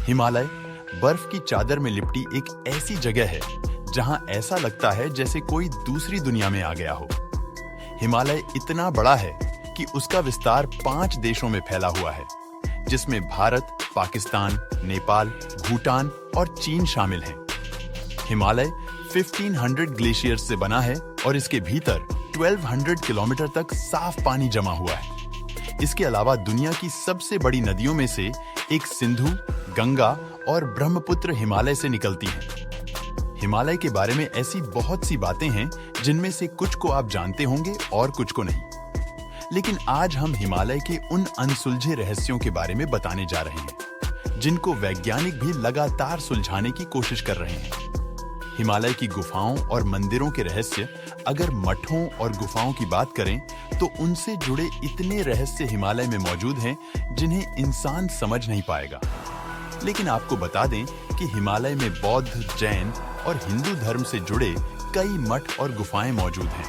हिमालय बर्फ की चादर में लिपटी एक ऐसी जगह है जहां ऐसा लगता है जैसे कोई दूसरी दुनिया में आ गया हो। हिमालय इतना बड़ा है कि उसका विस्तार 5 देशों में फैला हुआ है, जिसमें भारत, पाकिस्तान, नेपाल, भूटान और चीन शामिल हैं। हिमालय 1500 ग्लेशियर्स से बना है और इसके भीतर 1200 किलोमीटर तक साफ पानी जमा हुआ है। इसके अलावा दुनिया की सबसे बड़ी नदियों में से एक सिंधु, गंगा और ब्रह्मपुत्र हिमालय से निकलती हैं। हिमालय के बारे में ऐसी बहुत सी बातें हैं जिनमें से कुछ को आप जानते होंगे और कुछ को नहीं। लेकिन आज हम हिमालय के उन अनसुलझे रहस्यों के बारे में बताने जा रहे हैं, जिनको वैज्ञानिक भी लगातार सुलझाने की कोशिश कर रहे हैं। हिमालय की गुफाओं और मंदिरों के रहस्य, अगर मठों और गुफाओं की बात करें तो उनसे जुड़े इतने रहस्य हिमालय में मौजूद हैं जिन्हें इंसान समझ नहीं पाएगा। लेकिन आपको बता दें कि हिमालय में बौद्ध, जैन और हिंदू धर्म से जुड़े कई मठ और गुफाएं मौजूद हैं।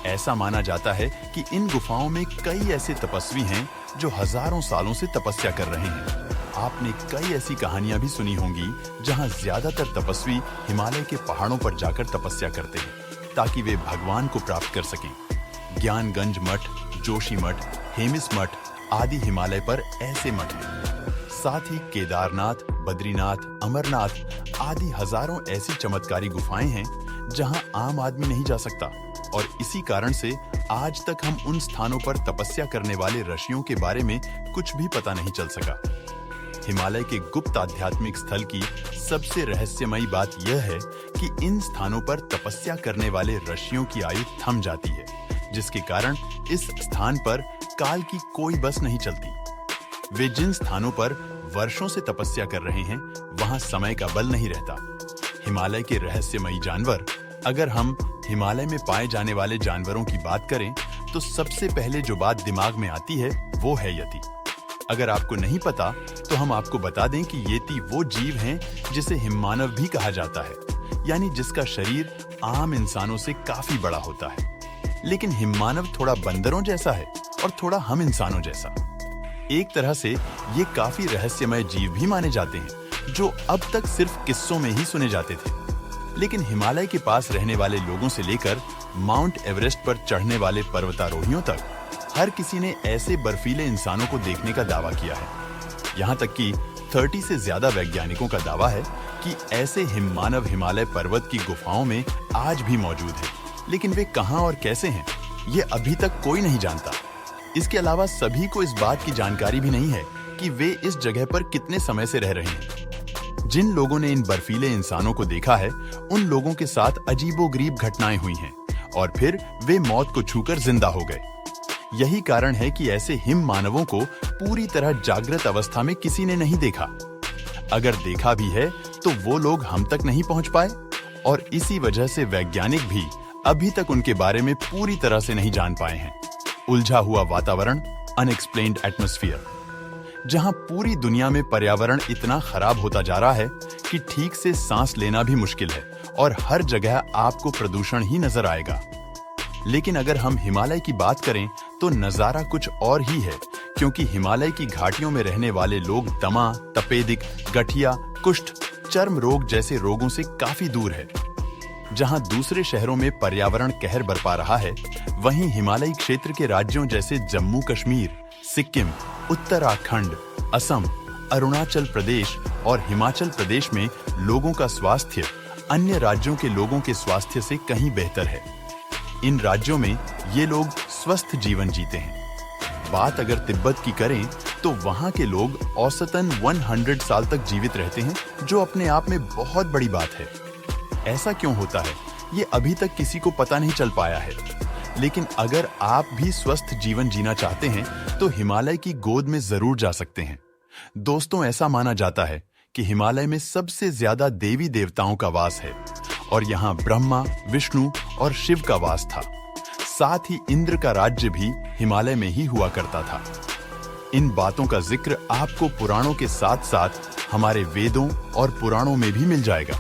ऐसा माना जाता है कि इन गुफाओं में कई ऐसे तपस्वी हैं जो हजारों सालों से तपस्या कर रहे हैं। आपने कई ऐसी कहानियां भी सुनी होंगी जहां ज्यादातर तपस्वी हिमालय के पहाड़ों पर जाकर तपस्या करते हैं ताकि वे भगवान को प्राप्त कर सकें। ज्ञानगंज मठ, जोशी मठ, हेमिस मठ आदि हिमालय पर ऐसे मठ हैं। साथ ही केदारनाथ, बद्रीनाथ, अमरनाथ आदि हजारों ऐसी चमत्कारी गुफाएं हैं जहां आम आदमी नहीं जा सकता, और इसी कारण से आज तक हम उन स्थानों पर तपस्या करने वाले ऋषियों के बारे में कुछ भी पता नहीं चल सका। हिमालय के गुप्त आध्यात्मिक स्थल की सबसे रहस्यमयी बात यह है कि इन स्थानों पर तपस्या करने वाले ऋषियों की आयु थम जाती है, जिसके कारण इस स्थान पर काल की कोई बस नहीं चलती। वे जिन स्थानों पर वर्षों से तपस्या कर रहे हैं, वहां समय का बल नहीं रहता। हिमालय के रहस्यमयी जानवर, अगर हम हिमालय में पाए जाने वाले जानवरों की बात करें तो सबसे पहले जो बात दिमाग में आती है वो है यति। अगर आपको नहीं पता तो हम आपको बता दें कि येती वो जीव हैं जिसे हिममानव भी कहा जाता है, यानी जिसका शरीर आम इंसानों से काफी बड़ा होता है। लेकिन हिममानव थोड़ा बंदरों जैसा है और थोड़ा हम इंसानों जैसा। एक तरह से ये काफी रहस्यमय जीव भी माने जाते हैं, जो अब तक सिर्फ किस्सों में ही सुने जाते थे। लेकिन हिमालय के पास रहने वाले लोगों से लेकर माउंट एवरेस्ट पर चढ़ने वाले पर्वतारोहियों तक हर किसी ने ऐसे बर्फीले इंसानों को देखने का दावा किया है। यहाँ तक कि 30 से ज्यादा वैज्ञानिकों का दावा है कि ऐसे हिममानव हिमालय पर्वत की गुफाओं में आज भी मौजूद हैं। लेकिन वे कहां और कैसे हैं, ये अभी तक कोई नहीं जानता। इसके अलावा सभी को इस बात की जानकारी भी नहीं है कि वे इस जगह पर कितने समय से रह रहे हैं। जिन लोगों ने इन बर्फीले इंसानों को देखा है, उन लोगों के साथ अजीबोगरीब घटनाएं हुई हैं और फिर वे मौत को छूकर जिंदा हो गए। यही कारण है कि ऐसे हिम मानवों को पूरी तरह जागृत अवस्था में किसी ने नहीं देखा। अगर देखा भी है तो वो लोग हम तक नहीं पहुंच पाए, और इसी वजह से वैज्ञानिक भी अभी तक उनके बारे में पूरी तरह से नहीं जान पाए हैं। उलझा हुआ वातावरण, अनएक्सप्लेन्ड एटमॉस्फेयर, जहां पूरी दुनिया में पर्यावरण इतना खराब होता जा रहा है कि ठीक से सांस लेना भी मुश्किल है और हर जगह आपको प्रदूषण ही नजर आएगा। लेकिन अगर हम हिमालय की बात करें तो नजारा कुछ और ही है, क्योंकि हिमालय की घाटियों में रहने वाले लोग दमा, तपेदिक, गठिया, कुष्ठ, चर्म रोग जैसे रोगों से काफी दूर है। जहां दूसरे शहरों में पर्यावरण कहर बरपा रहा है, वहीं हिमालयी क्षेत्र के राज्यों जैसे जम्मू कश्मीर, सिक्किम, उत्तराखंड, असम, अरुणाचल प्रदेश और हिमाचल प्रदेश में लोगों का स्वास्थ्य अन्य राज्यों के लोगों के स्वास्थ्य से कहीं बेहतर है। इन राज्यों में ये लोग स्वस्थ जीवन जीते हैं। बात अगर तिब्बत की करें तो वहां के लोग औसतन 100 साल तक जीवित रहते हैं, जो अपने आप में बहुत बड़ी बात है। ऐसा क्यों होता है, ये अभी तक किसी को पता नहीं चल पाया है। लेकिन अगर आप भी स्वस्थ जीवन जीना चाहते हैं तो हिमालय की गोद में जरूर जा सकते हैं। दोस्तों, ऐसा माना जाता है कि हिमालय में सबसे ज्यादा देवी देवताओं का वास है और यहाँ ब्रह्मा, विष्णु और शिव का वास था। साथ ही इंद्र का राज्य भी हिमालय में ही हुआ करता था। इन बातों का जिक्र आपको पुराणों के साथ साथ हमारे वेदों और पुराणों में भी मिल जाएगा,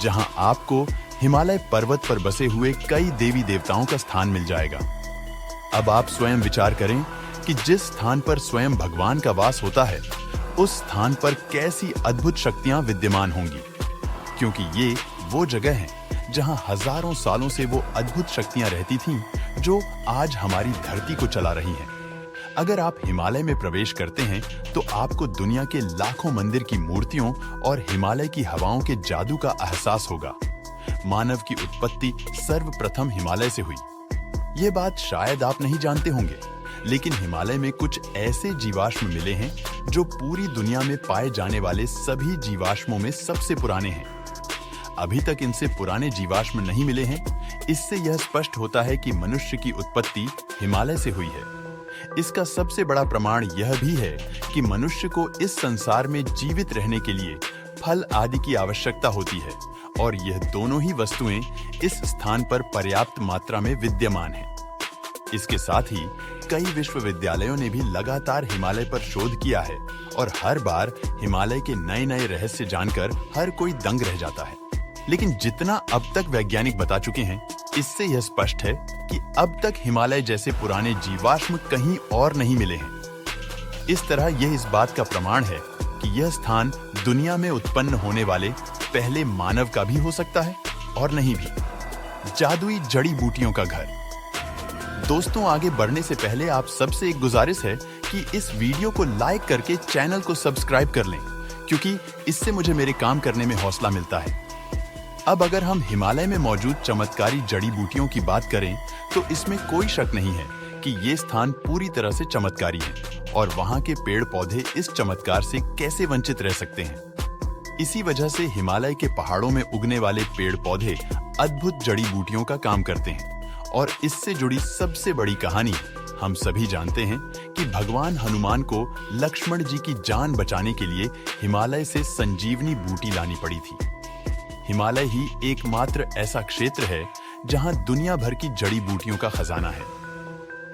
जहां आपको हिमालय पर्वत पर बसे हुए कई देवी देवताओं का स्थान मिल जाएगा। अब आप स्वयं विचार करें कि जिस स्थान पर स्वयं भगवान का वास होता है, उस स्थान पर कैसी अद्भुत शक्तियां विद्यमान होंगी, क्योंकि ये वो जगह है जहां हजारों सालों से वो अद्भुत शक्तियां रहती थीं जो आज हमारी धरती को चला रही हैं। अगर आप हिमालय में प्रवेश करते हैं तो आपको दुनिया के लाखों मंदिर की मूर्तियों और हिमालय की हवाओं के जादू का एहसास होगा। मानव की उत्पत्ति सर्वप्रथम हिमालय से हुई। ये बात शायद आप नहीं जानते होंगे, लेकिन हिमालय में कुछ ऐसे जीवाश्म मिले हैं जो पूरी दुनिया में पाए जाने वाले सभी जीवाश्मों में सबसे पुराने हैं। अभी तक इनसे पुराने जीवाश्म नहीं मिले हैं। इससे यह स्पष्ट होता है कि मनुष्य की उत्पत्ति हिमालय से हुई है। इसका सबसे बड़ा प्रमाण यह भी है कि मनुष्य को इस संसार में जीवित रहने के लिए फल आदि की आवश्यकता होती है, और यह दोनों ही वस्तुएं इस स्थान पर पर्याप्त मात्रा में विद्यमान हैं। इसके साथ ही कई विश्वविद्यालयों ने भी लगातार हिमालय पर शोध किया है, और हर बार हिमालय के नए नए रहस्य जानकर हर कोई दंग रह जाता है। लेकिन जितना अब तक वैज्ञानिक बता चुके हैं, इससे यह स्पष्ट है कि अब तक हिमालय जैसे पुराने जीवाश्म कहीं और नहीं मिले हैं। इस तरह यह इस बात का प्रमाण है कि यह स्थान दुनिया में उत्पन्न होने वाले पहले मानव का भी हो सकता है, और नहीं भी। जादुई जड़ी बूटियों का घर। दोस्तों, आगे बढ़ने से पहले आप सबसे एक गुजारिश है कि इस वीडियो को लाइक करके चैनल को सब्सक्राइब कर लें, क्योंकि इससे मुझे मेरे काम करने में हौसला मिलता है। अब अगर हम हिमालय में मौजूद चमत्कारी जड़ी बूटियों की बात करें तो इसमें कोई शक नहीं है कि ये स्थान पूरी तरह से चमत्कारी है, और वहां के पेड़ पौधे इस चमत्कार से कैसे वंचित रह सकते हैं। इसी वजह से हिमालय के पहाड़ों में उगने वाले पेड़ पौधे अद्भुत जड़ी बूटियों का काम करते हैं। और इससे जुड़ी सबसे बड़ी कहानी हम सभी जानते हैं कि भगवान हनुमान को लक्ष्मण जी की जान बचाने के लिए हिमालय से संजीवनी बूटी लानी पड़ी थी। हिमालय ही एकमात्र ऐसा क्षेत्र है जहां दुनिया भर की जड़ी बूटियों का खजाना है।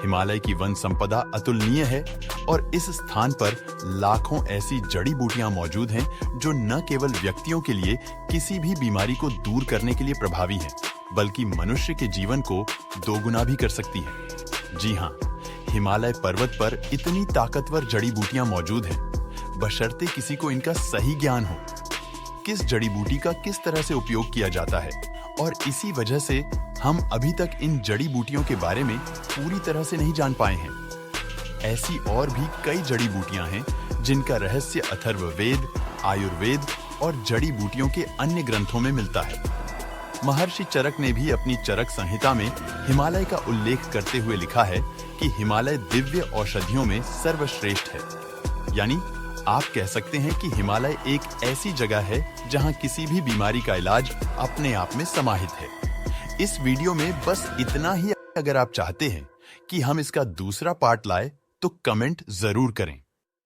हिमालय की वन संपदा अतुलनीय है, और इस स्थान पर लाखों ऐसी जड़ी बूटियां मौजूद हैं जो न केवल व्यक्तियों के लिए किसी भी बीमारी को दूर करने के लिए प्रभावी हैं, बल्कि मनुष्य के जीवन को दोगुना भी कर सकती हैं। जी हाँ, हिमालय पर्वत पर इतनी ताकतवर जड़ी बूटियां मौजूद हैं, बशर्ते किसी को इनका सही ज्ञान हो। किस जड़ी बूटी का किस तरह से उपयोग किया जाता है, और इसी वजह से हम अभी तक इन जड़ी बूटियों के बारे में पूरी तरह से नहीं जान पाए हैं। ऐसी और भी कई जड़ी बूटियां हैं जिनका रहस्य अथर्ववेद, आयुर्वेद और जड़ी बूटियों के अन्य ग्रंथों में मिलता है। महर्षि चरक ने भी अपनी चरक संहिता में हिमालय का उल्लेख करते हुए लिखा है कि हिमालय दिव्य औषधियों में सर्वश्रेष्ठ है। यानी आप कह सकते हैं कि हिमालय एक ऐसी जगह है जहां किसी भी बीमारी का इलाज अपने आप में समाहित है। इस वीडियो में बस इतना ही। अगर आप चाहते हैं कि हम इसका दूसरा पार्ट लाएं, तो कमेंट जरूर करें।